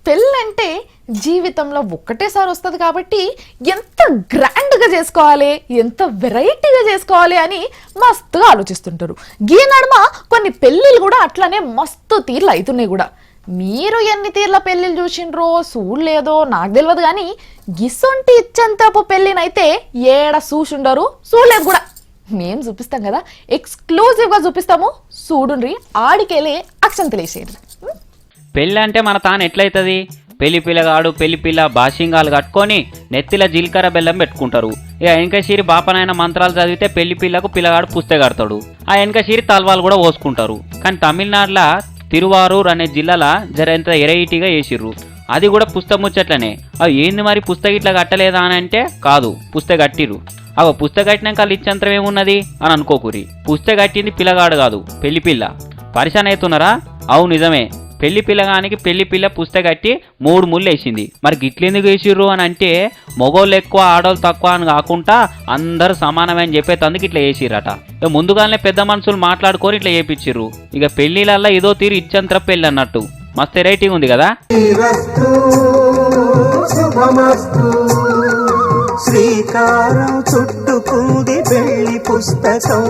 పెళ్ళంటే జీవితంలో ఒక్కటేసారి వస్తుంది కాబట్టి ఎంత గ్రాండ్గా చేసుకోవాలి, ఎంత వెరైటీగా చేసుకోవాలి అని మస్తుగా ఆలోచిస్తుంటారు. గీ నడుమ కొన్ని పెళ్ళిళ్ళు కూడా అట్లనే మస్తు తీర్లు అవుతున్నాయి కూడా. మీరు ఎన్ని తీర్ల పెళ్ళిళ్ళు చూసిండ్రో చూడలేదో నాకు తెలియదు, కానీ గిసొంటి ఇచ్చంతపు పెళ్ళినైతే ఏడ చూసుండరు, చూడలేదు కూడా. మేము చూపిస్తాం కదా, ఎక్స్క్లూజివ్గా చూపిస్తాము, చూడుండ్రి. ఆడికెళ్ళి అక్షంతలేసేయండి. పెళ్ళి అంటే మన తాను ఎట్లయితుంది? పెళ్లి పిల్లగాడు పెళ్లి పిల్ల బాషింగాలు కట్టుకొని నెత్తిల జీలకర్ర బెల్లం పెట్టుకుంటారు. ఇక వెనకశీరి బాపనైన మంత్రాలు చదివితే పెళ్లి పిల్లకు పిల్లగాడు పుస్తే కడతాడు. ఆ వెనకశీరి తల్వాలు కూడా పోసుకుంటారు. కానీ తమిళనాడులో తిరువారూర్ అనే జిల్లాలో జరంత ఎరైటీగా వేసిర్రు. అది కూడా పుస్తక ముచ్చట్లనే. అవి ఏంది మరి పుస్తక ఇట్లా కట్టలేదా అని అంటే కాదు, పుస్తక కట్టిర్రు. అవ పుస్తక కట్టినాక వాళ్ళు ఇచ్చంతరం ఏమున్నది అని అనుకోకురి. పుస్తక కట్టింది పిల్లగాడు కాదు, పెళ్లి పిల్ల. పరిశాన్ అవుతున్నారా? అవు నిజమే. పెళ్లి పిల్లగానికి పెళ్లి పిల్ల పుస్తక కట్టి 3 ముళ్ళు వేసింది. మరి గిట్లెందుకు వేసిర్రు అని అంటే మగోళ్ళు ఎక్కువ ఆడోళ్ళు తక్కువ అని కాకుండా అందరూ సమానమే అని చెప్పేందుకు ఇట్లా వేసిర్రట. ఇక ముందుగానే పెద్ద మనుషులు మాట్లాడుకొని ఇట్లా చేపించిర్రు. ఇక పెళ్లిళ్ళల్లో ఇదో తీరు ఇచ్చంతర పెళ్ళి అన్నట్టు. మస్తు వెరైటీ ఉంది కదా. శ్రీకారం చుట్టుకుంది పెళ్లి పుస్తకం.